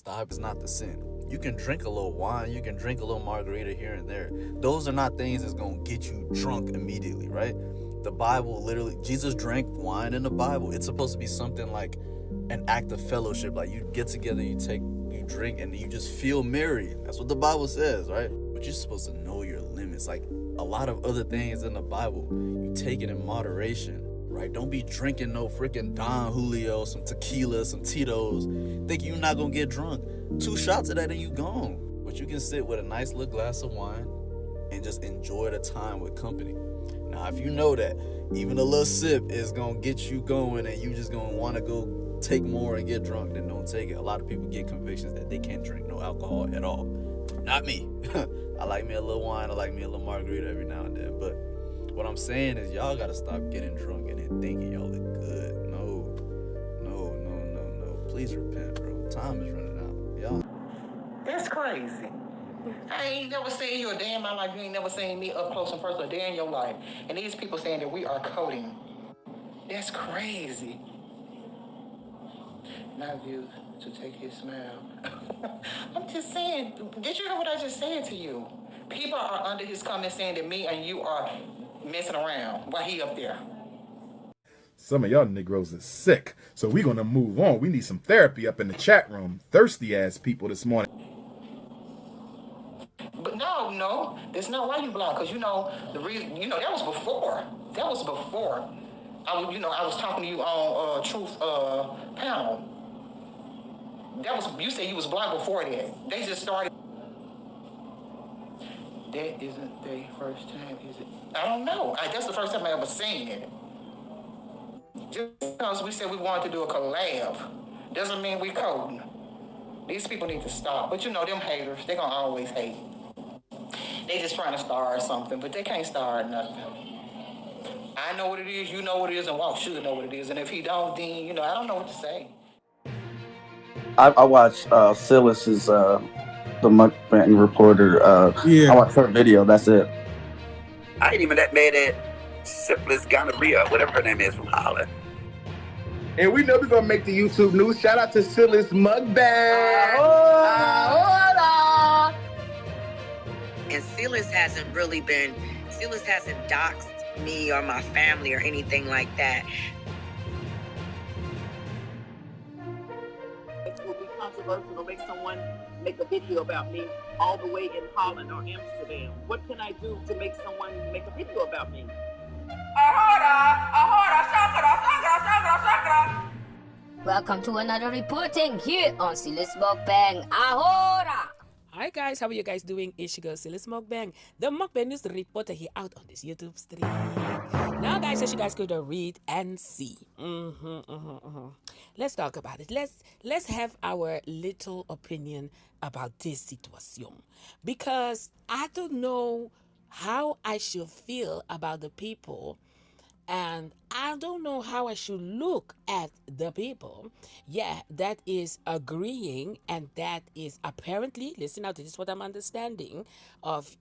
stop is not the sin. You can drink a little wine, you can drink a little margarita here and there. Those are not things that's going to get you drunk immediately, right? The Bible literally, Jesus drank wine in the Bible. It's supposed to be something like an act of fellowship. Like you get together, you drink, and you just feel merry. That's what the Bible says, right? But you're supposed to know your limits. Like a lot of other things in the Bible, you take it in moderation, right? Don't be drinking no freaking Don Julio, some tequila, some Tito's, thinking you're not gonna get drunk. 2 shots of that and you gone. But you can sit with a nice little glass of wine and just enjoy the time with company. Now, if you know that even a little sip is gonna get you going and you just gonna want to go take more and get drunk, then don't take it. A lot of people get convictions that they can't drink no alcohol at all. Not me. I like me a little wine, I like me a little margarita every now and then. But what I'm saying is y'all gotta stop getting drunk and then thinking y'all look good. No. Please repent, bro. Time is running out. Y'all. That's crazy. I ain't never seen you a day in my life. You ain't never seen me up close and personal a day in your life. And these people saying that we are coding. That's crazy. Not you to take his smile. I'm just saying, did you hear what I just said to you? People are under his comment saying that me and you are messing around while he up there. Some of y'all Negroes is sick. So we're going to move on. We need some therapy up in the chat room. Thirsty ass people this morning. But no, that's not why you blocked. Because the reason, that was before. I was talking to you on Truth panel. You said you was blocked before that. They just started. That isn't their first time, is it? I don't know. That's the first time I ever seen it. Just because we said we wanted to do a collab doesn't mean we coding. These people need to stop. But them haters, they're going to always hate. They just trying to start something, but they can't start nothing. I know what it is, you know what it is, and Walt should know what it is. And if he don't, then, I don't know what to say. I watched Sylis's the Mukbang reporter. I watched her video. That's it. I ain't even that mad at Sylis Gonorrhea, whatever her name is, from Holland. And we know we're going to make the YouTube news. Shout out to Sylis Mukbang. Ahola. And Sylis hasn't doxed me or my family or anything like that. It will be controversial to make someone make a video about me all the way in Holland or Amsterdam. What can I do to make someone make a video about me? Welcome to another reporting here on Sylis Mukbang. Ahora! Hi guys, how are you guys doing? It's your girl Sylis Mukbang, the Mukbang news reporter here out on this YouTube stream. Now guys, as you guys could read and see. Let's talk about it. Let's have our little opinion about this situation. Because I don't know how I should feel about the people, and I don't know how I should look at the people, that is agreeing, and that is apparently, listen out, this is what I'm understanding of,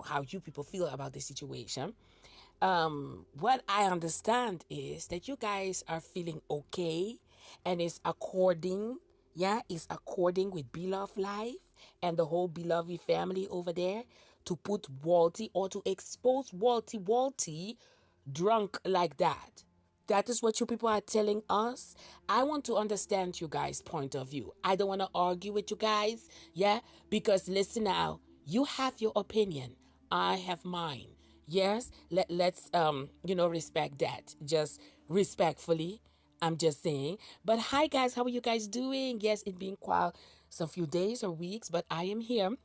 how you people feel about the situation. What I understand is that you guys are feeling okay, and it's according with Bloveslife and the whole Beloved family over there to put Walty, or to expose Walty drunk like that. That is what you people are telling us. I want to understand you guys' point of view. I don't want to argue with you guys, because listen now, you have your opinion, I have mine. Yes, let's respect that, just respectfully. I'm just saying. But hi guys, how are you guys doing? Yes, it's been quite some few days or weeks, but I am here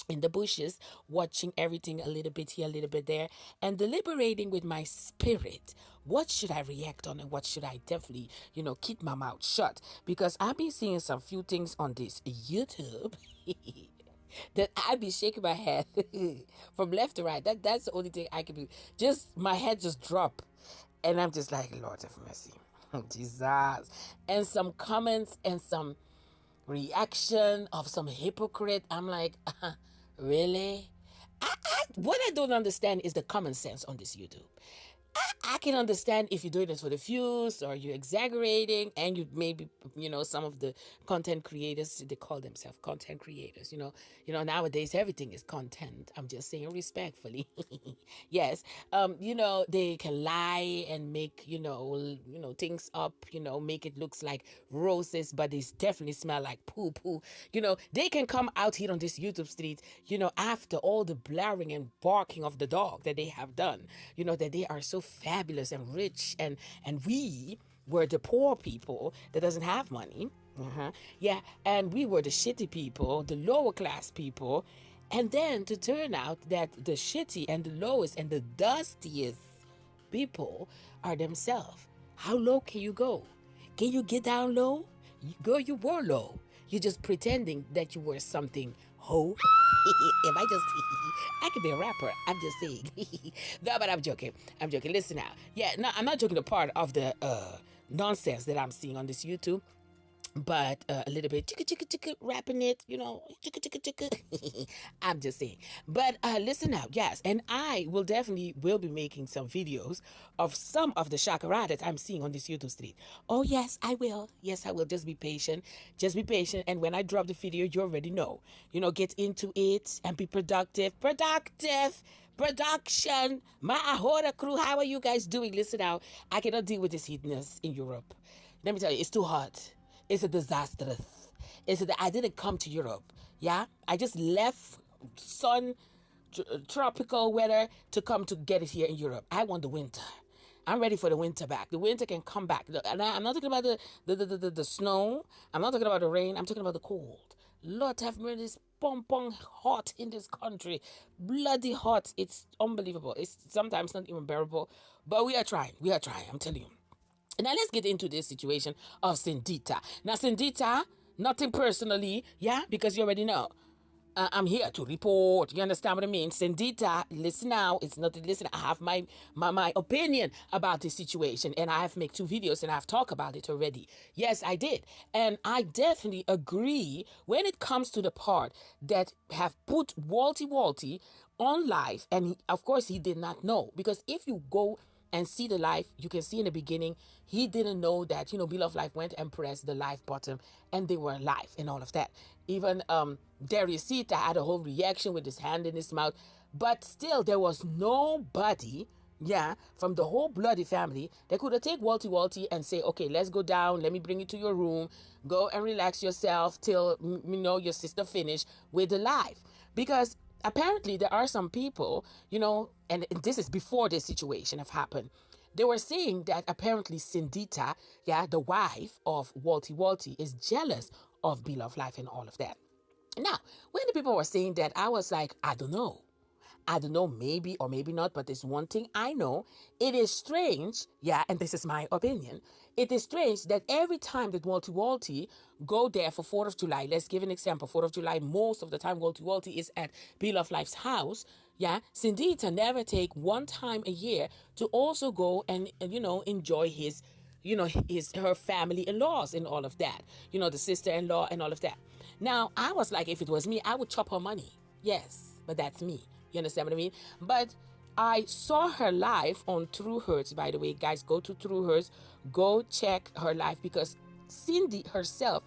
in the bushes, watching everything a little bit here, a little bit there, and deliberating with my spirit. What should I react on, and what should I definitely, keep my mouth shut? Because I've been seeing some few things on this YouTube that I be shaking my head from left to right. That's the only thing I can do. Just my head just drop, and I'm just like, Lord have mercy, Jesus. And some comments and some reaction of some hypocrite. I'm like, really? What I don't understand is the common sense on this YouTube. I can understand if you're doing it for the views or you're exaggerating, and you maybe, some of the content creators, they call themselves content creators. Nowadays everything is content. I'm just saying respectfully. Yes. They can lie and make, things up, make it looks like roses, but they definitely smell like poo poo. They can come out here on this YouTube street, after all the blaring and barking of the dog that they have done, that they are so fabulous and rich, and we were the poor people that doesn't have money. Yeah, and we were the shitty people, the lower class people, and then to turn out that the shitty and the lowest and the dustiest people are themselves. How low can you go? Can you get down low? Girl, you were low. You're just pretending that you were something. Ho. Am I just... I could be a rapper. I'm just saying. No, but I'm joking. Listen now. Yeah, no, I'm not joking the part of the nonsense that I'm seeing on this YouTube. But a little bit chicka rapping it, chicka. I'm just saying. But listen now, yes, and I will definitely be making some videos of some of the shakara that I'm seeing on this YouTube street. Oh yes, I will. Yes, I will. Just be patient. And when I drop the video, you already know. Get into it and be productive. Production. My Ahora crew, how are you guys doing? Listen out. I cannot deal with this heatness in Europe. Let me tell you, it's too hot. It's a disaster. I didn't come to Europe. Yeah, I just left tropical weather to come to get it here in Europe. I want the winter. I'm ready for the winter back. The winter can come back. And I'm not talking about the snow. I'm not talking about the rain. I'm talking about the cold. Lord have mercy, it's pong hot in this country. Bloody hot. It's unbelievable. It's sometimes not even bearable. But we are trying. I'm telling you. Now let's get into this situation of Sindita. Now Sindita, nothing personally, yeah, because you already know. I'm here to report. You understand what I mean? Sindita, listen now. It's not listen. I have my opinion about this situation, and I have made 2 videos, and I've talked about it already. Yes, I did, and I definitely agree when it comes to the part that have put Walty on live, and of course he did not know, because if you go and see the live, you can see in the beginning, he didn't know that, Bloveslife went and pressed the live button and they were live and all of that. Even Dariusita had a whole reaction with his hand in his mouth, but still there was nobody, from the whole bloody family that could have taken Walty and say, okay, let's go down, let me bring you to your room, go and relax yourself till, your sister finish with the live. Because apparently there are some people, and this is before this situation have happened. They were saying that apparently Sindita, the wife of Walty, is jealous of Bloveslife and all of that. Now, when the people were saying that, I was like, I don't know, maybe or maybe not, but there's one thing I know. It is strange, and this is my opinion. It is strange that every time that Walty go there for 4th of July, let's give an example, 4th of July, most of the time Walty is at Blovesife's house, Sindita never take one time a year to also go and enjoy his, her family-in-laws and all of that, the sister-in-law and all of that. Now, I was like, if it was me, I would chop her money. Yes, but that's me. You understand what I mean? But I saw her live on True Hurts, by the way. Guys, go to True Hurts. Go check her live, because Cindy herself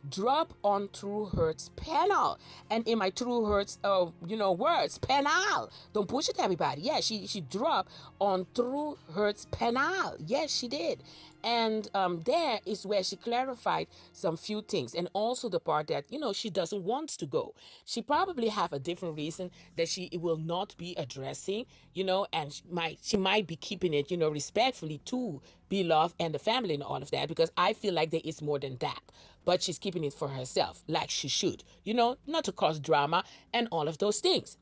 dropped on True Hurts panel. And in my True Hurts, words, panel. Don't push it, everybody. Yeah, she dropped on True Hurts panel. Yes, she did. And there is where she clarified some few things, and also the part that she doesn't want to go. She probably have a different reason that she will not be addressing, and she might be keeping it, respectfully to Beloved and the family and all of that, because I feel like there is more than that. But she's keeping it for herself, like she should, not to cause drama and all of those things.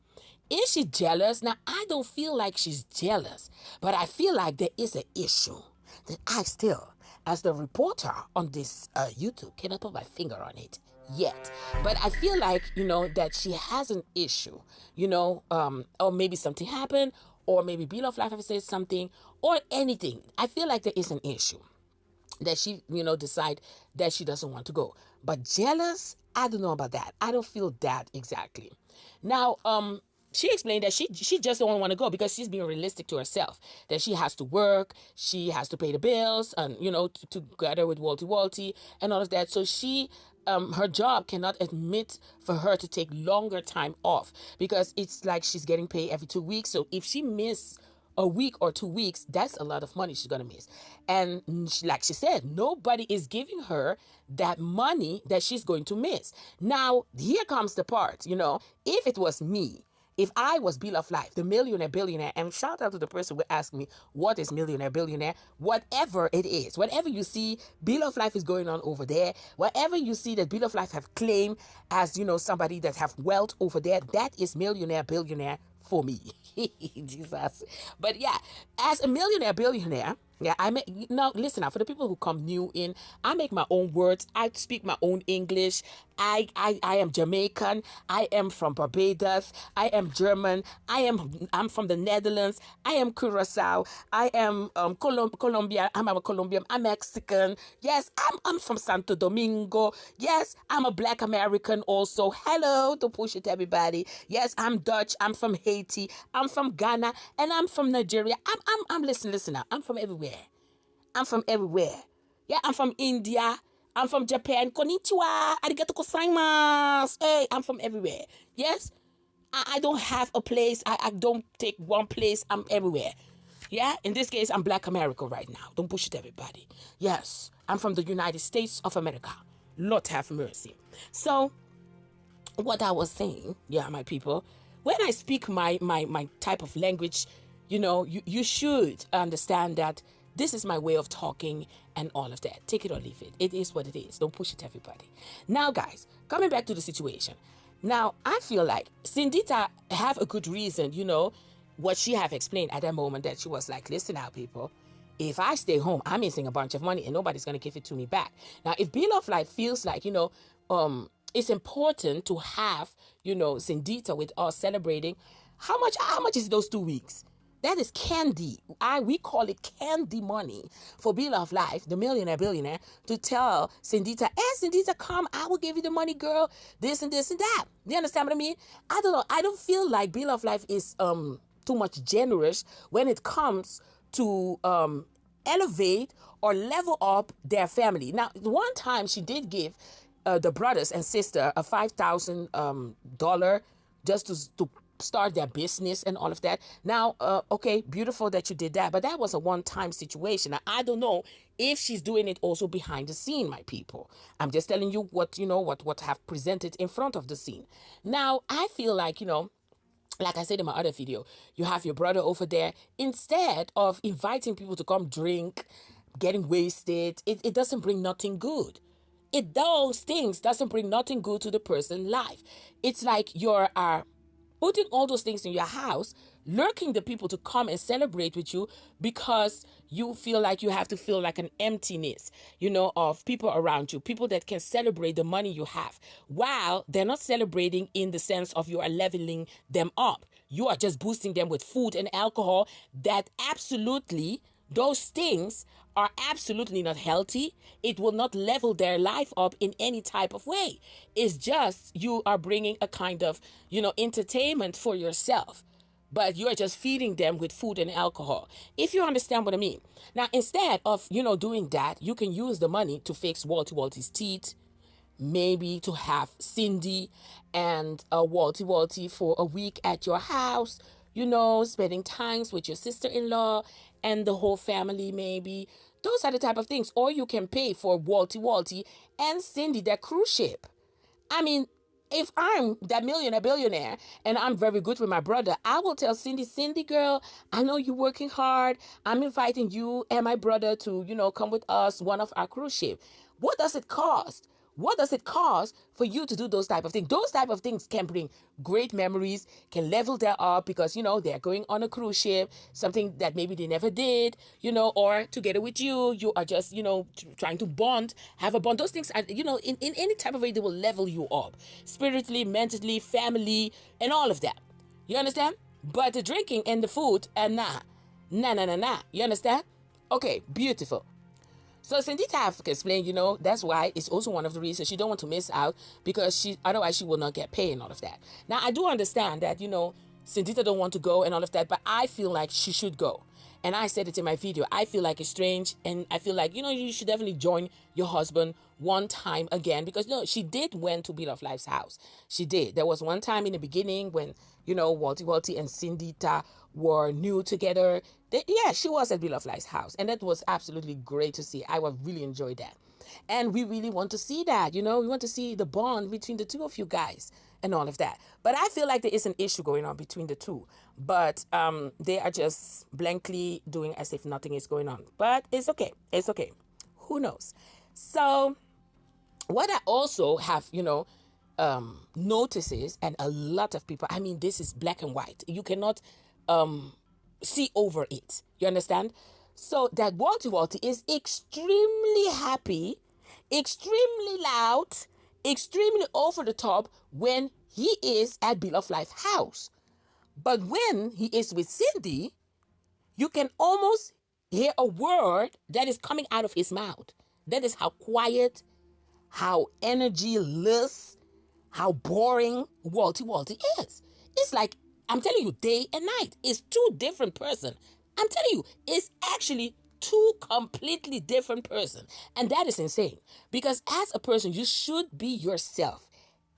Is she jealous? Now, I don't feel like she's jealous, but I feel like there is an issue that I still, as the reporter on this YouTube, cannot put my finger on it yet. But I feel like, that she has an issue, or maybe something happened, or maybe Bloveslife says something, or anything. I feel like there is an issue that she, decide that she doesn't want to go. But jealous, I don't know about that. I don't feel that exactly. Now, she explained that she just don't want to go because she's being realistic to herself, that she has to work, she has to pay the bills, and together with Walty and all of that. So she her job cannot admit for her to take longer time off because it's like she's getting paid every 2 weeks. So if she miss a week or 2 weeks, that's a lot of money she's gonna miss. And like she said, nobody is giving her that money that she's going to miss. Now, here comes the part, if it was me, if I was Bloveslife, the millionaire billionaire, and shout out to the person who asked me, what is millionaire billionaire? Whatever it is, whatever you see, Bloveslife is going on over there. Whatever you see that Bloveslife have claimed as, somebody that have wealth over there, that is millionaire billionaire for me. Jesus. But yeah, as a millionaire billionaire, yeah, now listen, for the people who come new in, I make my own words. I speak my own English. I am Jamaican. I am from Barbados. I am German. I'm from the Netherlands. I am Curacao. I am Colombia. I'm a Colombian. I'm Mexican. Yes, I'm from Santo Domingo. Yes, I'm a Black American also. Hello, to push it everybody. Yes, I'm Dutch. I'm from Haiti. I'm from Ghana, and I'm from Nigeria. I'm listen now. I'm from everywhere. I'm from everywhere. Yeah, I'm from India. I'm from Japan. Konnichiwa. Arigato gozaimasu. Hey, I'm from everywhere. Yes, I don't have a place. I don't take one place. I'm everywhere. Yeah, in this case, I'm Black America right now. Don't push it, everybody. Yes, I'm from the United States of America. Lord have mercy. So, what I was saying, yeah, my people, when I speak my type of language, you should understand that this is my way of talking and all of that. Take it or leave it. It is what it is. Don't push it, everybody. Now, guys, coming back to the situation. Now, I feel like Sindita have a good reason, what she have explained at that moment, that she was like, listen out, people. If I stay home, I'm missing a bunch of money and nobody's going to give it to me back. Now, if Bloveslife feels like, it's important to have, Sindita with us celebrating, how much is those 2 weeks? That is candy. We call it candy money for Bloveslife, the millionaire billionaire, to tell Sindita, hey, Sindita, come, I will give you the money, girl, this and this and that. You understand what I mean? I don't know. I don't feel like Bloveslife is too much generous when it comes to elevate or level up their family. Now, one time she did give the brothers and sister a $5,000 just to start their business and all of that. Now, okay, beautiful that you did that, but that was a one-time situation. Now, I don't know if she's doing it also behind the scene, my people. I'm just telling you what have presented in front of the scene. Now, I feel like, like I said in my other video, you have your brother over there. Instead of inviting people to come drink, getting wasted, it doesn't bring nothing good. Those things doesn't bring nothing good to the person's life. It's like you're putting all those things in your house, lurking the people to come and celebrate with you because you feel like you have to feel like an emptiness, of people around you, people that can celebrate the money you have, while they're not celebrating in the sense of you are leveling them up. You are just boosting them with food and alcohol that absolutely, those things are absolutely not healthy. It will not level their life up in any type of way. It's just you are bringing a kind of, entertainment for yourself, but you are just feeding them with food and alcohol. If you understand what I mean. Now, instead of, doing that, you can use the money to fix Walty's teeth, maybe to have Cindy and Walty for a week at your house, spending times with your sister-in-law and the whole family, maybe. Those are the type of things. Or you can pay for Walty and Cindy their cruise ship. I mean, if I'm that millionaire billionaire and I'm very good with my brother, I will tell Cindy, girl, I know you're working hard. I'm inviting you and my brother to, come with us, one of our cruise ship. What does it cost? What does it cost for you to do those type of things? Those type of things can bring great memories, can level them up because, they're going on a cruise ship, something that maybe they never did, or together with you are just, trying to bond, have a bond. Those things are, in any type of way, they will level you up spiritually, mentally, family, and all of that. You understand? But the drinking and the food, nah. You understand? Okay, beautiful. So Sindita have explained, that's why it's also one of the reasons she don't want to miss out because otherwise she will not get paid and all of that. Now, I do understand that, Cindita don't want to go and all of that, but I feel like she should go. And I said it in my video. I feel like it's strange, and I feel like, you should definitely join your husband one time again, because she did went to Blovesife's house. She did. There was one time in the beginning when, Walty and Cindita were new together. She was at Blovesife's house, and that was absolutely great to see. I would really enjoy that. And we really want to see that, we want to see the bond between the two of you guys and all of that. But I feel like there is an issue going on between the two. But they are just blankly doing as if nothing is going on. But it's okay. It's okay. Who knows? So what I also have, notices, and a lot of people, this is black and white. You cannot see over it. You understand? So that Walty is extremely happy, extremely loud, extremely over the top when he is at Blovesife's house. But when he is with Cindy, you can almost hear a word that is coming out of his mouth. That is how quiet, how energyless, how boring Walty is. It's like, I'm telling you, day and night. It's two different persons. I'm telling you, it's actually two completely different persons. And that is insane. Because as a person, you should be yourself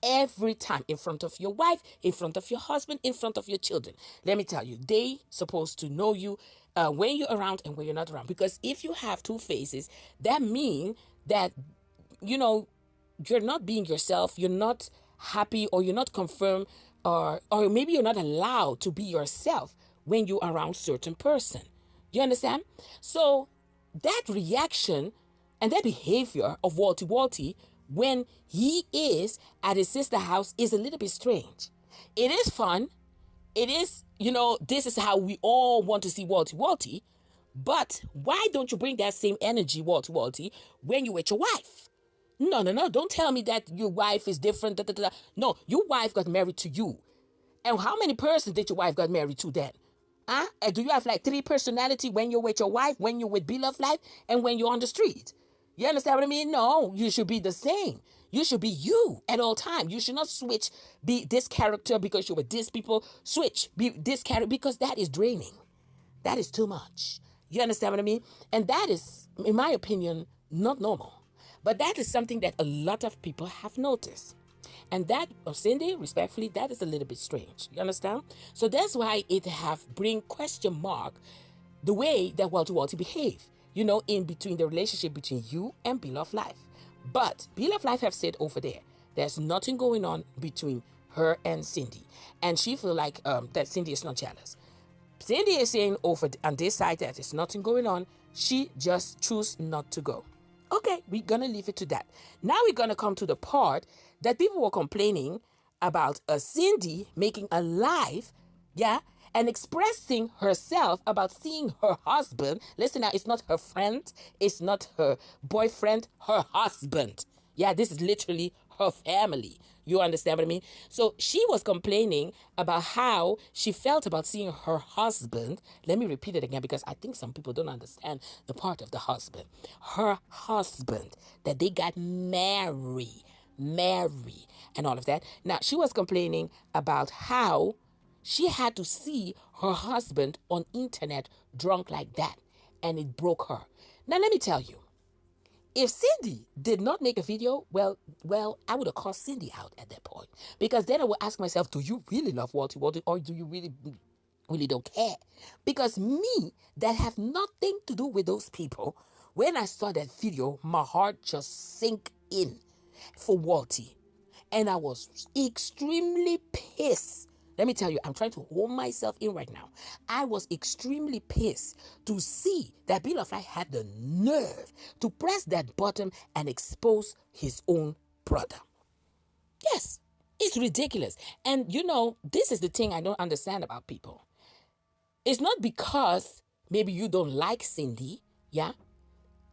every time, in front of your wife, in front of your husband, in front of your children. Let me tell you, they supposed to know you when you're around and when you're not around. Because if you have two faces, that means that, you're not being yourself, you're not happy, or you're not confirmed, or maybe you're not allowed to be yourself when you're around certain person. You understand? So that reaction and that behavior of Walty when he is at his sister's house is a little bit strange. It is fun. It is, this is how we all want to see Walty. But why don't you bring that same energy, Walty, when you're with your wife? No. Don't tell me that your wife is different. No, your wife got married to you. And how many persons did your wife got married to then? And do you have like 3 personality when you're with your wife, when you're with Bloveslife, and when you're on the street? You understand what I mean? No, you should be the same. You should be you at all times. You should not switch, be this character because you're with this people. Switch, be this character, because that is draining. That is too much. You understand what I mean? And that is, in my opinion, not normal. But that is something that a lot of people have noticed. And that, Cindy, respectfully, that is a little bit strange. You understand? So that's why it have bring question mark the way that Walty behave, in between the relationship between you and Bloveslife. But Bloveslife have said over there, there's nothing going on between her and Cindy. And she feel like that Cindy is not jealous. Cindy is saying over on this side that there's nothing going on. She just choose not to go. Okay, we're going to leave it to that. Now we're going to come to the part that people were complaining about Cindy making a live, and expressing herself about seeing her husband. Listen now, it's not her friend, it's not her boyfriend, her husband. Yeah, this is literally her family. You understand what I mean? So she was complaining about how she felt about seeing her husband. Let me repeat it again, because I think some people don't understand the part of the husband. Her husband, that they got married, and all of that. Now, she was complaining about how she had to see her husband on internet drunk like that, and it broke her. Now, let me tell you, if Cindy did not make a video, well, I would have called Cindy out at that point. Because then I would ask myself, do you really love Walty, or do you really don't care? Because me, that have nothing to do with those people, when I saw that video, my heart just sank in for Walty. And I was extremely pissed. Let me tell you, I'm trying to hold myself in right now. I was extremely pissed to see that Bloveslife had the nerve to press that button and expose his own brother. Yes, it's ridiculous. And this is the thing I don't understand about people. It's not because maybe you don't like Cindy,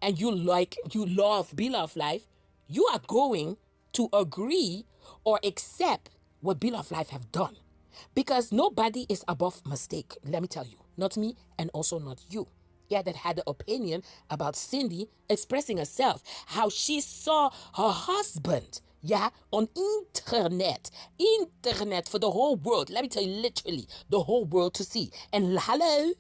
and you love Bloveslife, you are going to agree or accept what Bloveslife have done. Because nobody is above mistake. Let me tell you, not me and also not you. That had the opinion about Cindy expressing herself, how she saw her husband, Yeah, on internet for the whole world. Let me tell you, literally the whole world to see. And hello,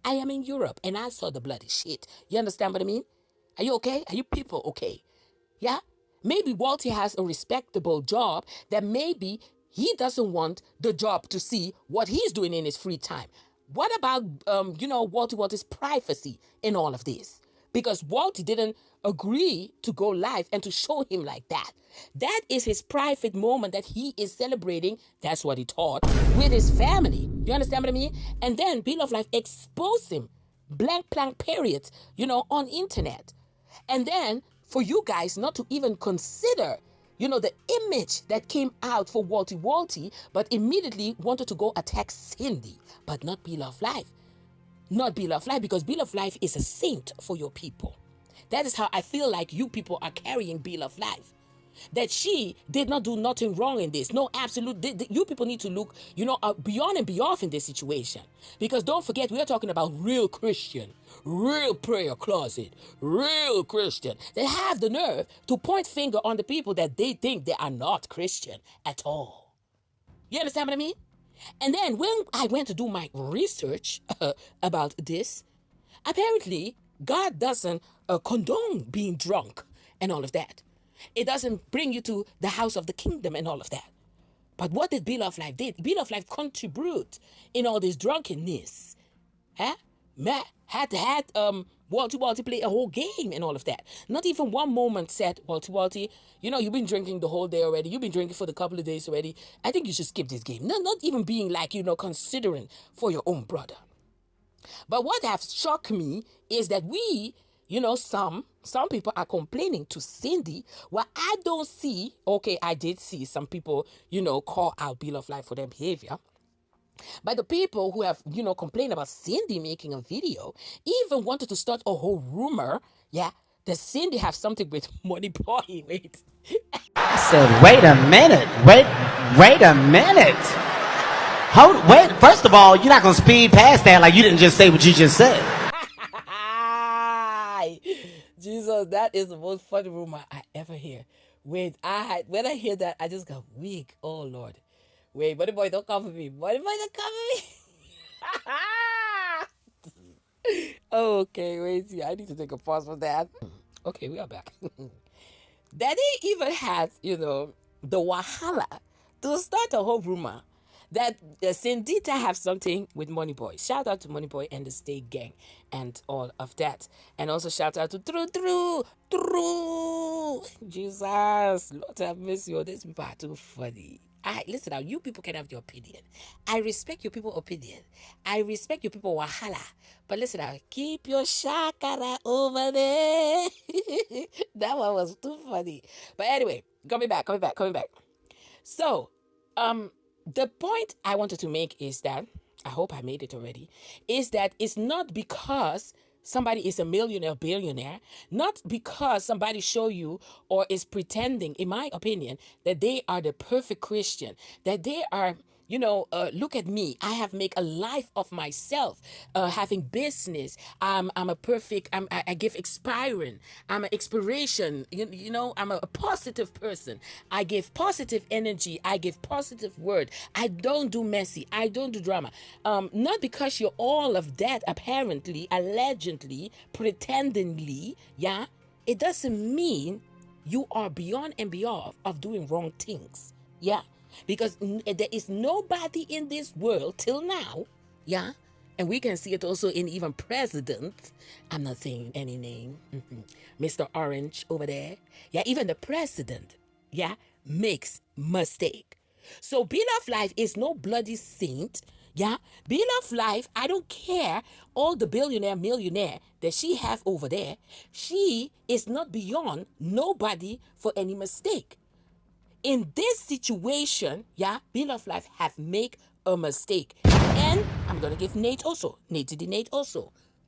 I am in Europe and I saw the bloody shit. You understand what I mean? Are you okay? Are you people okay? Yeah, maybe Walty has a respectable job that maybe he doesn't want the job to see what he's doing in his free time. What about Walty's privacy in all of this? Because Walt didn't agree to go live and to show him like that. That is his private moment that he is celebrating. That's what he taught with his family. You understand what I mean? And then Bill of Life exposed him, blank period, on internet. And then for you guys not to even consider, the image that came out for Walty, but immediately wanted to go attack Cindy, but not Bill of Life. Not Bill of Life, because Bill of Life is a saint for your people. That is how I feel like you people are carrying Bill of Life. That she did not do nothing wrong in this. No, absolute. You people need to look, beyond and beyond in this situation. Because don't forget, we are talking about real Christian, real prayer closet, real Christian. They have the nerve to point finger on the people that they think they are not Christian at all. You understand what I mean? And then when I went to do my research about this, apparently God doesn't condone being drunk and all of that. It doesn't bring you to the house of the kingdom and all of that. But what did Bill of Life did? Bill of Life contribute in all this drunkenness. Huh? Had Walty play a whole game and all of that. Not even one moment said, Walty, you've been drinking the whole day already. You've been drinking for the couple of days already. I think you should skip this game. Not even being like, considering for your own brother. But what has shocked me is that we, some people are complaining to Cindy. Well, I don't see, okay, I did see some people, call out Bill of Life for their behavior. But the people who have, complained about Cindy making a video even wanted to start a whole rumor, that Cindy have something with Money Boy. Wait. I said, wait a minute. Wait a minute. Wait, first of all, you're not going to speed past that like you didn't just say what you just said. Jesus, that is the most funny rumor I ever hear. Wait, when I hear that, I just got weak. Oh, Lord. Wait, Money Boy, don't come for me. Money Boy, don't come for me. Okay, wait, see, I need to take a pause for that. Okay, we are back. Daddy even had, the wahala to start a whole rumor that Sindita have something with Money Boy. Shout out to Money Boy and the State Gang and all of that. And also shout out to True. Jesus, Lord have mercy. These people are too funny. Listen now, you people can have your opinion. I respect your people's opinion. I respect your people wahala. But listen now, keep your shakara over there. That one was too funny. But anyway, coming back. So, the point I wanted to make is that, I hope I made it already, is that it's not because somebody is a millionaire, billionaire, not because somebody show you or is pretending, in my opinion, that they are the perfect Christian, that they are, look at me. I have made a life of myself, having business. I'm a perfect, I give expiring. I'm an inspiration. I'm a positive person. I give positive energy. I give positive word. I don't do messy. I don't do drama. Not because you're all of that, apparently, allegedly, pretendingly, it doesn't mean you are beyond and beyond of doing wrong things. Because there is nobody in this world till now, and we can see it also in even president. I'm not saying any name, Mr. Orange over there. Even the president, makes mistake. So Bill of Life is no bloody saint. Bill of Life, I don't care all the billionaire, millionaire that she have over there. She is not beyond nobody for any mistake. In this situation, Bill of Life have made a mistake. And I'm going to give Nate also,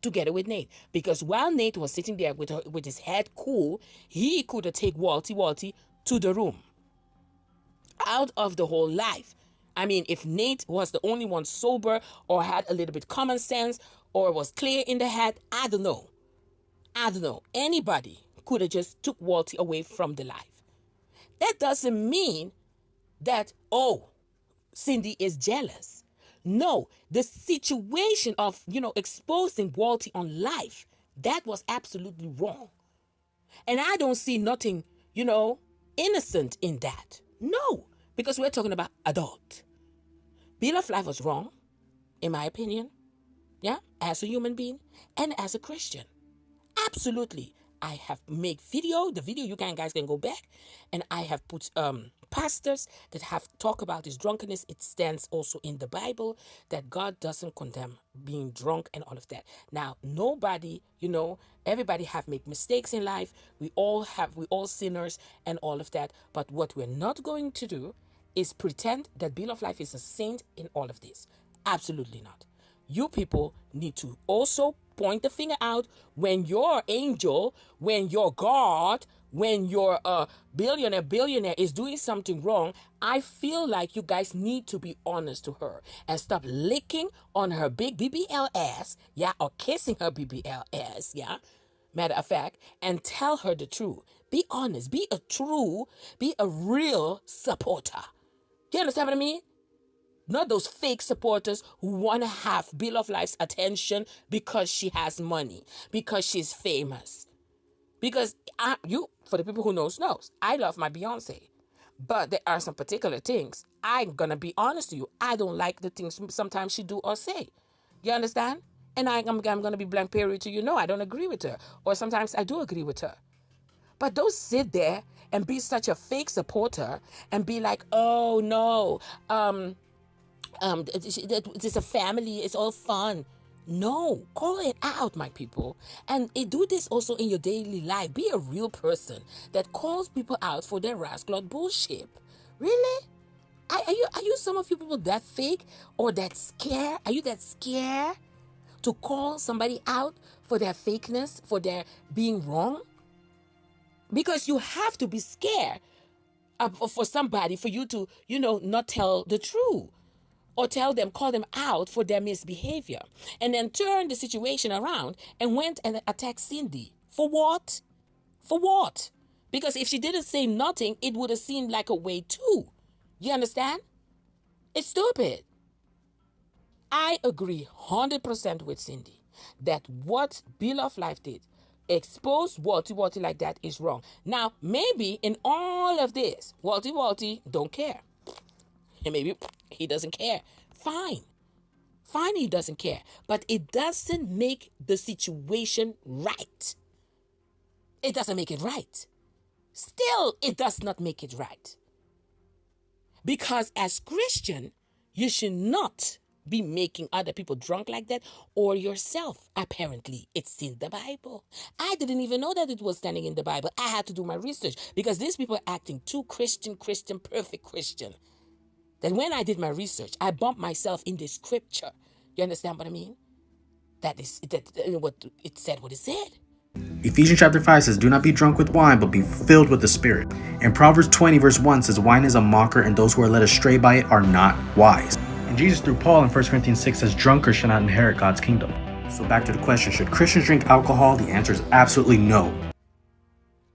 together with Nate. Because while Nate was sitting there with his head cool, he could have taken Walty to the room. Out of the whole life. I mean, if Nate was the only one sober or had a little bit common sense or was clear in the head, I don't know. Anybody could have just took Walty away from the life. That doesn't mean that, oh, Cindy is jealous. No, the situation of, exposing Walty on live, that was absolutely wrong. And I don't see nothing, innocent in that. No, because we're talking about adult. Bloveslife was wrong, in my opinion. Yeah, as a human being and as a Christian. Absolutely. I have made the video you guys can go back, and I have put pastors that have talked about this drunkenness. It stands also in the Bible that God doesn't condemn being drunk and all of that. Now, nobody, everybody have made mistakes in life. We all sinners and all of that. But what we're not going to do is pretend that Bloveslife is a saint in all of this. Absolutely not. You people need to also point the finger out when your angel, when your God, when your billionaire is doing something wrong. I feel like you guys need to be honest to her and stop licking on her big BBL ass, yeah, or kissing her BBL ass, yeah, matter of fact, and tell her the truth. Be honest, be a real supporter. You understand what I mean? Not those fake supporters who want to have Blovesife's attention because she has money, because she's famous. Because for the people who knows, I love my Beyonce. But there are some particular things, I'm going to be honest to you, I don't like the things sometimes she do or say. You understand? And I'm going to be blank period to you. No, I don't agree with her. Or sometimes I do agree with her. But don't sit there and be such a fake supporter and be like, oh, no, it's a family, it's all fun. No, call it out, my people. And do this also in your daily life. Be a real person that calls people out for their rascal bullshit. Really? Are you some of you people that fake or that scared? Are you that scared to call somebody out for their fakeness, for their being wrong? Because you have to be scared for somebody, for you to, not tell the truth. Or call them out for their misbehavior. And then turn the situation around and went and attacked Cindy. For what? For what? Because if she didn't say nothing, it would have seemed like a way too. You understand? It's stupid. I agree 100% with Cindy that what Bloveslife did, expose Walty like that, is wrong. Now, maybe in all of this, Walty don't care. And maybe he doesn't care. Fine, he doesn't care. But it doesn't make the situation right. It doesn't make it right. Still, it does not make it right. Because as Christian, you should not be making other people drunk like that, or yourself. Apparently, it's in the Bible. I didn't even know that it was standing in the Bible. I had to do my research because these people are acting too Christian, perfect Christian. Then when I did my research, I bumped myself in the scripture. You understand what I mean? That what it said, what it said. Ephesians chapter 5 says, do not be drunk with wine, but be filled with the Spirit. And Proverbs 20 verse 1 says, wine is a mocker, and those who are led astray by it are not wise. And Jesus through Paul in 1 Corinthians 6 says, drunkards shall not inherit God's kingdom. So back to the question, should Christians drink alcohol? The answer is absolutely no.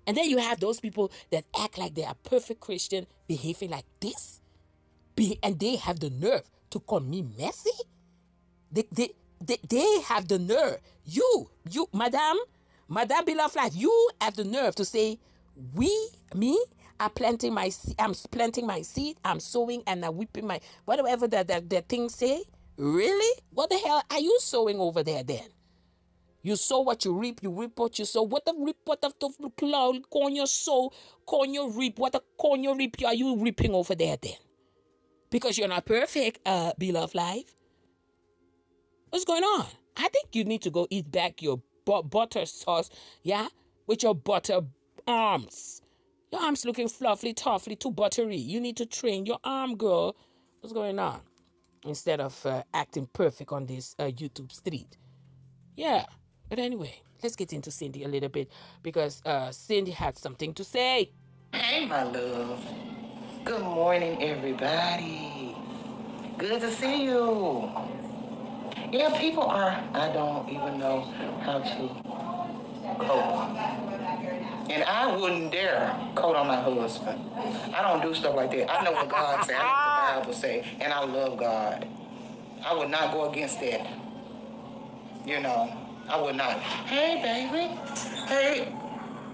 And then you have those people that act like they are perfect Christian, behaving like this. And they have the nerve to call me messy? They have the nerve. You, Madame Bloveslife, you have the nerve to say, I'm planting my seed, I'm sowing, and I'm whipping my, whatever that thing say. Really? What the hell are you sowing over there then? You sow what you reap what you sow. What the corn you sow, corn you reap, what the corn you reap, are you reaping over there then? Because you're not perfect, Bloveslife. What's going on? I think you need to go eat back your butter sauce, yeah? With your butter arms. Your arms looking fluffy, toughy, too buttery. You need to train your arm, girl. What's going on? Instead of acting perfect on this YouTube street. Yeah, but anyway, let's get into Cindy a little bit because Cindy had something to say. Hey, my love. Good morning, everybody. Good to see you. Yeah, people are, I don't even know how to cope. And I wouldn't dare coat on my husband. I don't do stuff like that. I know what God said. I know what the Bible say, and I love God. I would not go against that. You know, I would not. Hey, baby. Hey,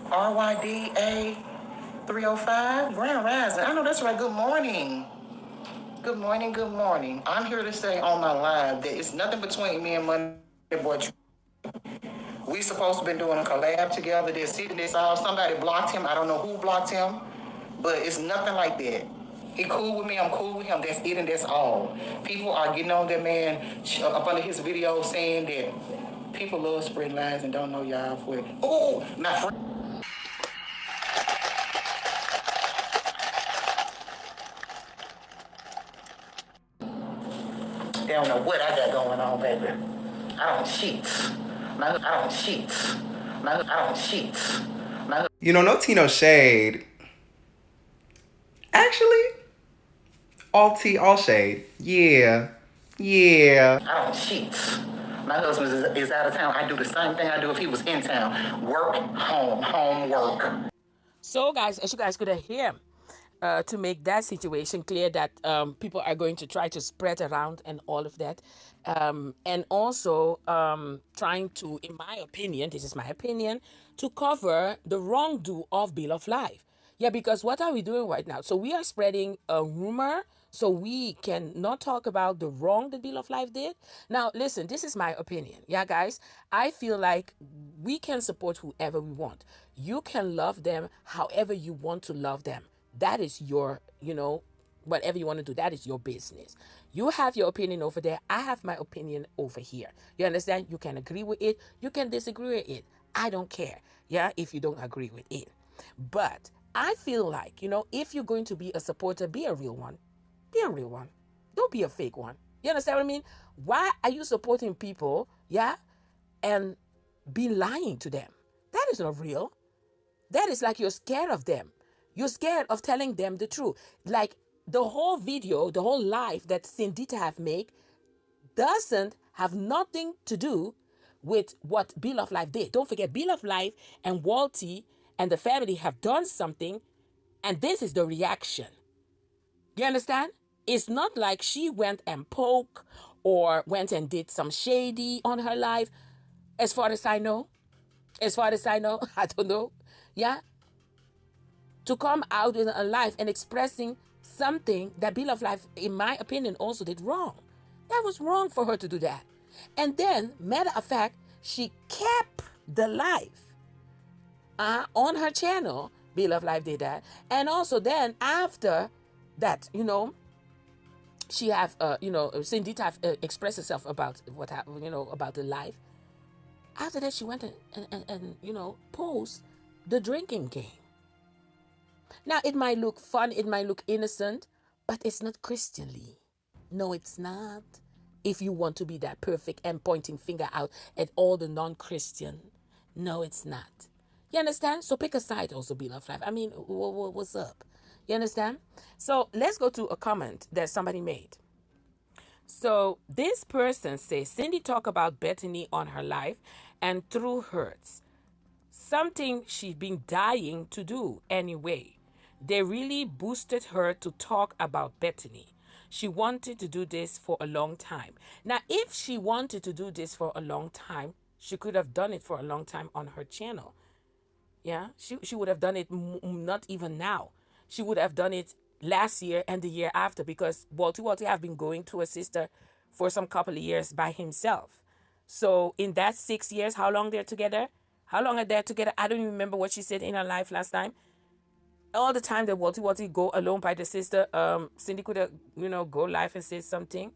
RYDA 305, Grand Rising. I know that's right. Good morning. Good morning, good morning. I'm here to say on my live that it's nothing between me and Money Boy. We supposed to been doing a collab together. This, this, all. Somebody blocked him. I don't know who blocked him, but it's nothing like that. He cool with me. I'm cool with him. That's it, and that's all. People are getting on that man up under his video saying that people love spread lies and don't know y'all for it. Oh, my friend. They don't know what I got going on, baby. I don't cheat. I don't cheat. I don't cheat. You know, no tea, no shade. Actually, all tea, all shade. Yeah. Yeah. I don't cheat. My husband is out of town. I do the same thing I do if he was in town. Work, home, home, work. So, guys, as you guys could hear, to make that situation clear that people are going to try to spread around and all of that. And also trying to, in my opinion, this is my opinion, to cover the wrongdo of Bill of Life. Yeah, because what are we doing right now? So we are spreading a rumor so we can not talk about the wrong that Bill of Life did. Now, listen, this is my opinion. Yeah, guys, I feel like we can support whoever we want. You can love them however you want to love them. That is your, whatever you want to do, that is your business. You have your opinion over there. I have my opinion over here. You understand? You can agree with it. You can disagree with it. I don't care. Yeah, if you don't agree with it. But I feel like, if you're going to be a supporter, be a real one. Be a real one. Don't be a fake one. You understand what I mean? Why are you supporting people, and be lying to them? That is not real. That is like you're scared of them. You're scared of telling them the truth. Like the whole video, the whole live that Sindita have made doesn't have nothing to do with what Bill of Life did. Don't forget, Bill of Life and Walty and the family have done something, and this is the reaction. You understand? It's not like she went and poked or went and did some shady on her life. As far as I know, I don't know. Yeah? To come out in a life and expressing something that Bill of Life, in my opinion, also did wrong. That was wrong for her to do that. And then, matter of fact, she kept the life on her channel. Bill of Life did that. And also then, after that, she have, Cindy have expressed herself about what happened, about the life. After that, she went and posed the drinking game. Now, it might look fun, it might look innocent, but it's not Christianly. No, it's not. If you want to be that perfect and pointing finger out at all the non-Christian, no, it's not. You understand? So pick a side also, Bill of Life. I mean, what's up? You understand? So let's go to a comment that somebody made. So this person says, Cindy talked about Bethany on her life and through hurts. Something she's been dying to do anyway. They really boosted her to talk about Bethany. She wanted to do this for a long time. Now, if she wanted to do this for a long time, she could have done it for a long time on her channel. Yeah, she would have done it not even now. She would have done it last year and the year after, because Walty have been going to a sister for some couple of years by himself. So in that 6 years, how long they're together? How long are they together? I don't even remember what she said in her life last time. All the time that Walty go alone by the sister, Cindy could have, go live and say something.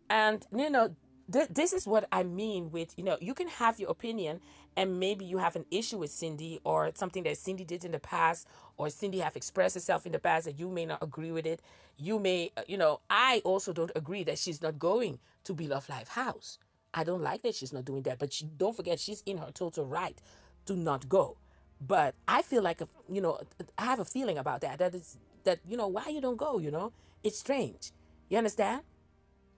And, this is what I mean with, you can have your opinion and maybe you have an issue with Cindy or something that Cindy did in the past, or Cindy have expressed herself in the past that you may not agree with it. You may, I also don't agree that she's not going to Bill of Life house. I don't like that she's not doing that, but don't forget, she's in her total right to not go. But I feel like, I have a feeling about that. Why you don't go, It's strange. You understand?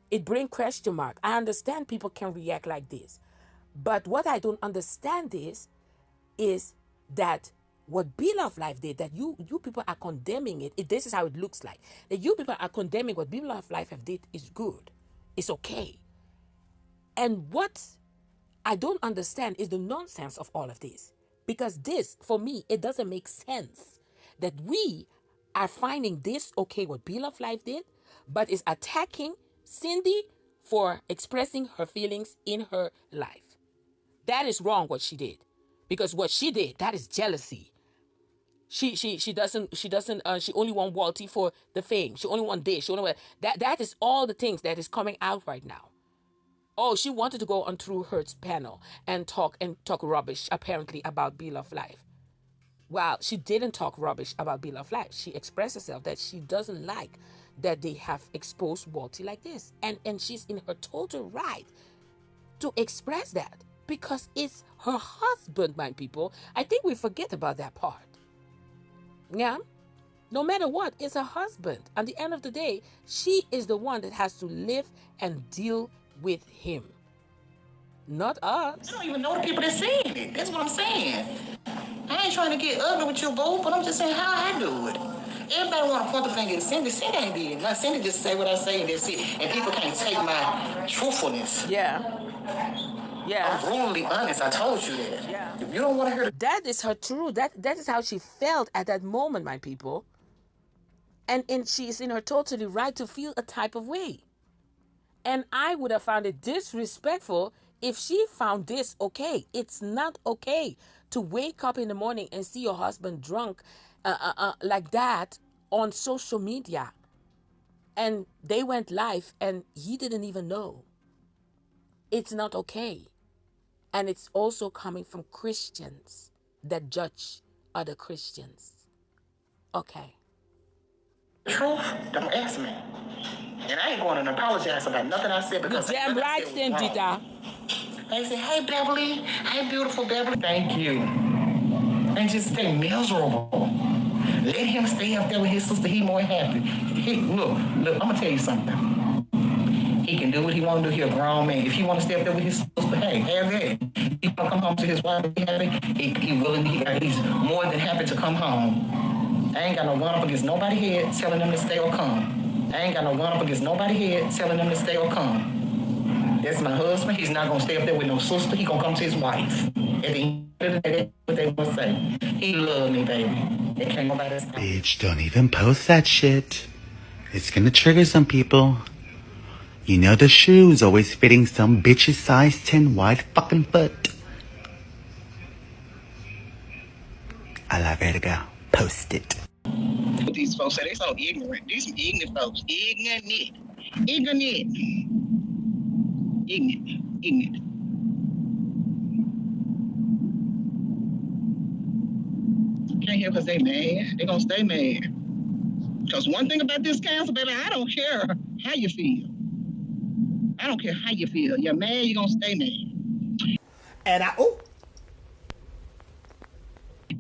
It brings question mark. I understand people can react like this. But what I don't understand is that what Bloveslife did, that you people are condemning it. This is how it looks like. That you people are condemning what Bloveslife have did is good. It's okay. And what I don't understand is the nonsense of all of this. Because this, for me, it doesn't make sense that we are finding this okay what Bloveslife did, but is attacking Cindy for expressing her feelings in her life. That is wrong what she did. Because what she did, that is jealousy. She only want Walty for the fame. She only want this. She only want that is all the things that is coming out right now. Oh, she wanted to go on True Hurt's panel and talk rubbish apparently about Bloveslife. Well, she didn't talk rubbish about Bloveslife. She expressed herself that she doesn't like that they have exposed Walty like this. And she's in her total right to express that because it's her husband, my people. I think we forget about that part. Yeah? No matter what, it's her husband. At the end of the day, she is the one that has to live and deal with him. Not us. I don't even know the people that saying it. That's what I'm saying. I ain't trying to get ugly with you, boo, but I'm just saying how I do it. Everybody want to point the finger at Cindy. Cindy ain't did. Now, Cindy just say what I say and that's it. And people can't take my truthfulness. Yeah. Yeah. I'm brutally honest. I told you that. Yeah. If you don't want to hear that is her truth. That is how she felt at that moment, my people. And she is in her totally right to feel a type of way. And I would have found it disrespectful if she found this okay. It's not okay to wake up in the morning and see your husband drunk like that on social media. And they went live and he didn't even know. It's not okay. And it's also coming from Christians that judge other Christians. Okay. truth, don't ask me. And I ain't going to apologize about nothing I said because damn right, Cynthia. They say, hey, Beverly. Hey, beautiful Beverly. Thank you. And just stay miserable. Let him stay up there with his sister. He more happy. Look, I'm going to tell you something. He can do what he want to do. He a grown man. If he want to stay up there with his sister, hey, have that. He want to come home to his wife. He's more than happy to come home. I ain't got no run up against nobody head telling them to stay or come. I ain't got no run up against nobody head telling them to stay or come. That's my husband. He's not going to stay up there with no sister. He going to come to his wife. At the end of the day, that's what they will say. He love me, baby. It can't nobody stop. Bitch, don't even post that shit. It's gonna trigger some people. You know the shoe's always fitting some bitch's size 10 wide fucking foot. I love her to go. Post it. What these folks say, they so ignorant. These some ignorant folks. Ignorant. Can't hear because they mad. They gonna stay mad. Because one thing about this council, baby, I don't care how you feel. I don't care how you feel. You're mad, you're gonna stay mad. And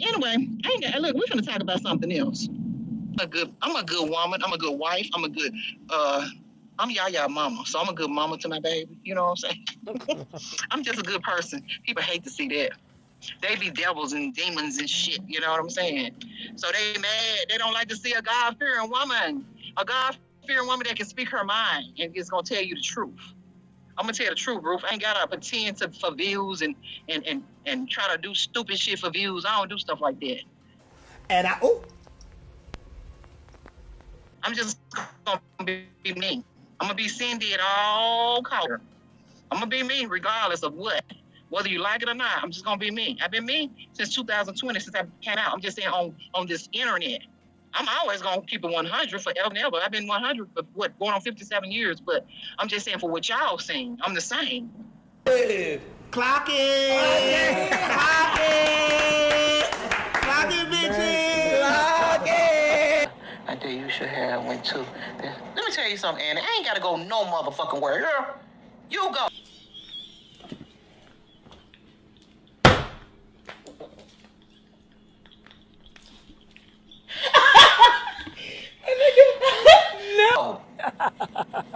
Anyway, look, we're gonna talk about something else. I'm a good woman. I'm a good wife. I'm Yaya mama, so I'm a good mama to my baby. You know what I'm saying? I'm just a good person. People hate to see that. They be devils and demons and shit. You know what I'm saying? So they mad. They don't like to see a God-fearing woman. A God-fearing woman that can speak her mind and is gonna tell you the truth. I'm gonna tell you the truth, Ruth. I ain't gotta pretend for views and try to do stupid shit for views. I don't do stuff like that. And I'm just gonna be me. I'm gonna be Cindy at all costs. I'm gonna be me regardless of what. Whether you like it or not, I'm just gonna be me. I've been me since 2020, since I came out. I'm just saying on this internet. I'm always gonna keep it 100 forever and ever. I've been 100 for going on 57 years, but I'm just saying for what y'all seen, I'm the same. Clock it! Clock it! Clock it, bitches! Clock it! I tell you should have one too. Let me tell you something, Annie. I ain't gotta go no motherfucking where, girl. You go. No.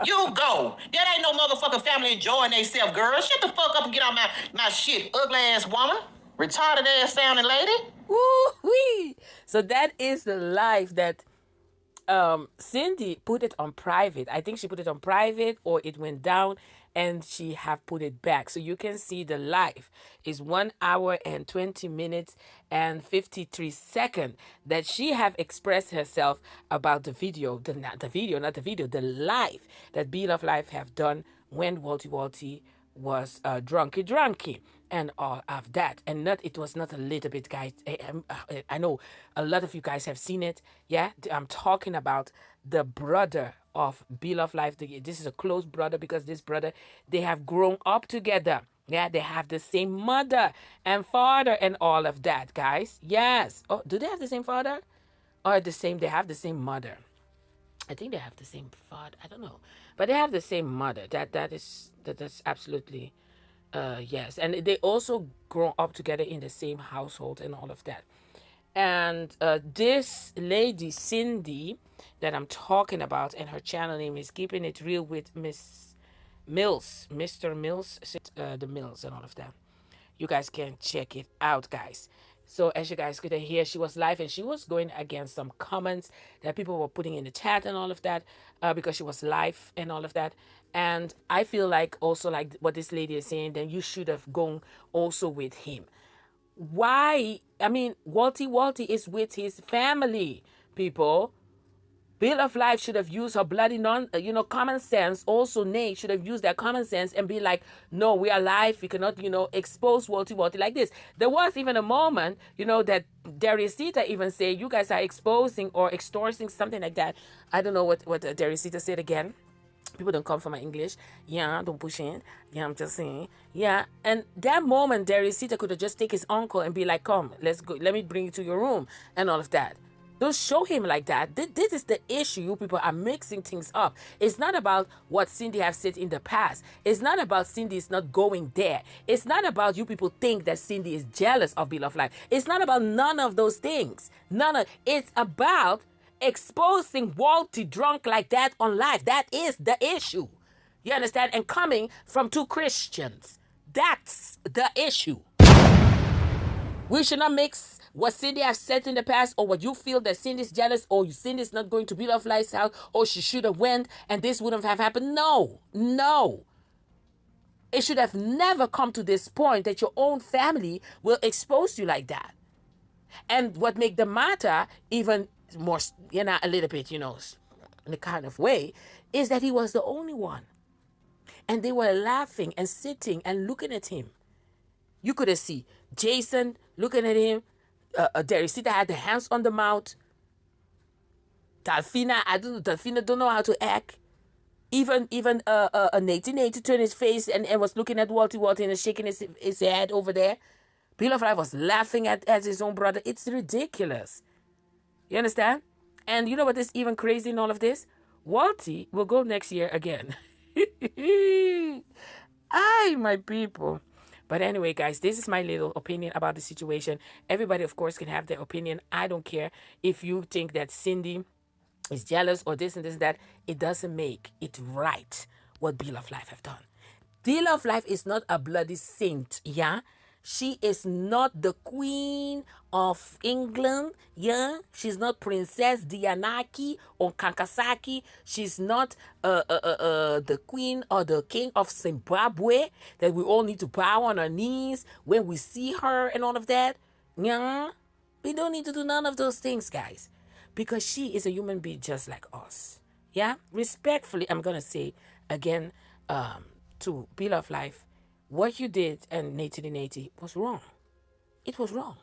You go. That ain't no motherfucking family enjoying themselves, girl. Shut the fuck up and get out my shit, ugly ass woman. Retarded ass sounding lady. Woo-wee. So that is the life that Cindy put it on private. I think she put it on private or it went down and she have put it back. So you can see the live is 1 hour and 20 minutes and 53 seconds that she have expressed herself about the video, the live that Bloveslife have done when Walty was drunky and all of that. And not, it was not a little bit, guys. I know a lot of you guys have seen it. Yeah, I'm talking about the brother of Bloveslife. This is a close brother because this brother, they have grown up together. Yeah, they have the same mother and father and all of that, guys. Yes. Oh, do they have the same father? Or they have the same mother? I think they have the same father. I don't know. But they have the same mother. That's absolutely yes. And they also grow up together in the same household and all of that. And this lady, Cindy, that I'm talking about, and her channel name is Keeping It Real with Miss Mills, Mr. Mills, the Mills and all of that. You guys can check it out, guys. So as you guys could hear, she was live and she was going against some comments that people were putting in the chat and all of that because she was live and all of that. And I feel like also like what this lady is saying, then you should have gone also with him. Why? I mean, Walty is with his family, people. Bloveslife should have used her bloody common sense. Also, Nate should have used their common sense and be like, no, we are live. We cannot, expose Walty like this. There was even a moment, that Derisita even said, you guys are exposing or extorting, something like that. I don't know what Derisita said again. People don't come from my English. Yeah, don't push in. Yeah, I'm just saying. Yeah, and that moment, Derisita could have just take his uncle and be like, come, let's go. Let me bring you to your room and all of that. Don't show him like that. This is the issue. You people are mixing things up. It's not about what Cindy have said in the past. It's not about Cindy is not going there. It's not about you people think that Cindy is jealous of Bloveslife. It's not about none of those things. It's about exposing Walty drunk like that on live. That is the issue. You understand? And coming from two Christians. That's the issue. We should not mix what Cindy has said in the past or what you feel that Cindy's jealous or Cindy's not going to Blovesife's house or she should have went and this wouldn't have happened. No. It should have never come to this point that your own family will expose you like that. And what make the matter even more, a little bit, in a kind of way, is that he was the only one. And they were laughing and sitting and looking at him. You could have seen Jason looking at him. Derisita had the hands on the mouth. Delphina don't know how to act. Even Nate turned his face and was looking at Walty and shaking his head over there. Bloveslife was laughing at his own brother. It's ridiculous. You understand? And you know what is even crazy in all of this? Walty will go next year again. Aye, my people. But anyway, guys, this is my little opinion about the situation. Everybody, of course, can have their opinion. I don't care if you think that Cindy is jealous or this and this and that. It doesn't make it right what Bloveslife have done. Bloveslife is not a bloody saint, yeah? She is not the Queen of England, yeah? She's not Princess Dianaki or Kankasaki. She's not the Queen or the King of Zimbabwe that we all need to bow on our knees when we see her and all of that. Yeah? We don't need to do none of those things, guys, because she is a human being just like us. Yeah? Respectfully, I'm going to say again to Bloveslife, what you did and Nate was wrong. It was wrong.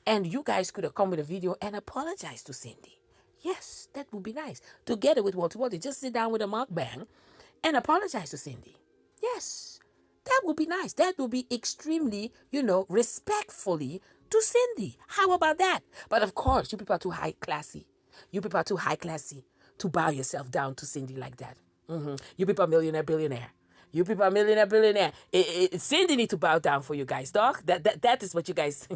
And you guys could have come with a video and apologize to Cindy. Yes, that would be nice. Together with Walty, just sit down with a Mukbang and apologize to Cindy. Yes, that would be nice. That would be extremely, respectfully to Cindy. How about that? But of course, you people are too high classy. You people are too high classy to bow yourself down to Cindy like that. You people are millionaire, billionaire. You people are millionaire, billionaire. Cindy need to bow down for you guys, dog. That is what you guys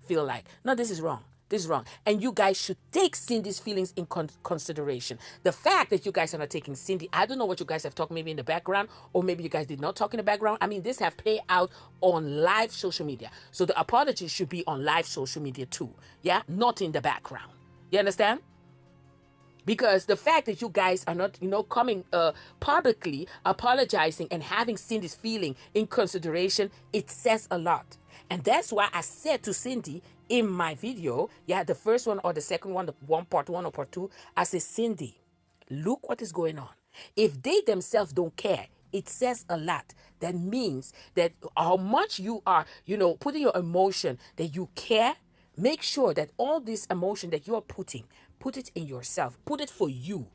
feel like. No, this is wrong. This is wrong. And you guys should take Cindy's feelings in consideration. The fact that you guys are not taking Cindy, I don't know what you guys have talked maybe in the background, or maybe you guys did not talk in the background. I mean, this have played out on live social media. So the apology should be on live social media too. Yeah, not in the background. You understand? Because the fact that you guys are not, coming publicly apologizing and having Cindy's feeling in consideration, it says a lot. And that's why I said to Cindy in my video, the first one or the second one, the part one or part two, I said, Cindy, look what is going on. If they themselves don't care, it says a lot. That means that how much you are, putting your emotion, that you care. Make sure that all this emotion that you're putting, put it in yourself. Put it for you.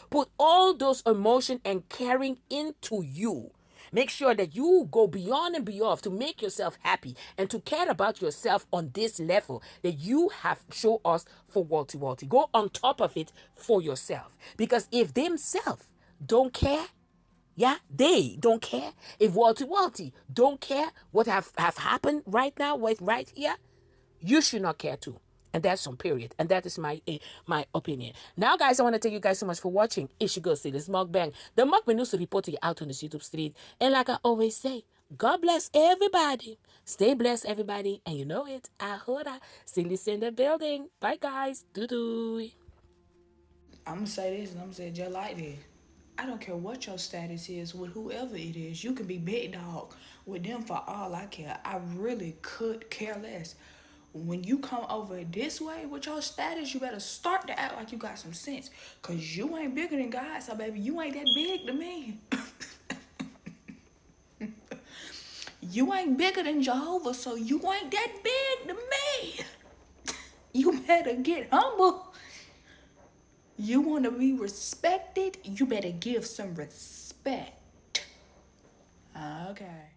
Put all those emotion and caring into you. Make sure that you go beyond and beyond to make yourself happy and to care about yourself on this level that you have shown us for Walty. Go on top of it for yourself. Because if themselves don't care, they don't care. If Walty don't care what have happened right now, right here, you should not care too. And that's on period. And that is my opinion. Now, guys, I want to thank you guys so much for watching. It's your girl, Sylis Mukbang. The Mukbang news to report to you out on this YouTube street. And like I always say, God bless everybody. Stay blessed, everybody. And you know it. Ahora. Sylis in the building. Bye, guys. Doo-doo. I'm going to say this and I'm going to say it just like this. I don't care what your status is with whoever it is. You can be big dog with them for all I care. I really could care less. When you come over this way with your status, you better start to act like you got some sense. Because you ain't bigger than God, so baby, you ain't that big to me. You ain't bigger than Jehovah, so you ain't that big to me. You better get humble. You want to be respected, you better give some respect. Okay.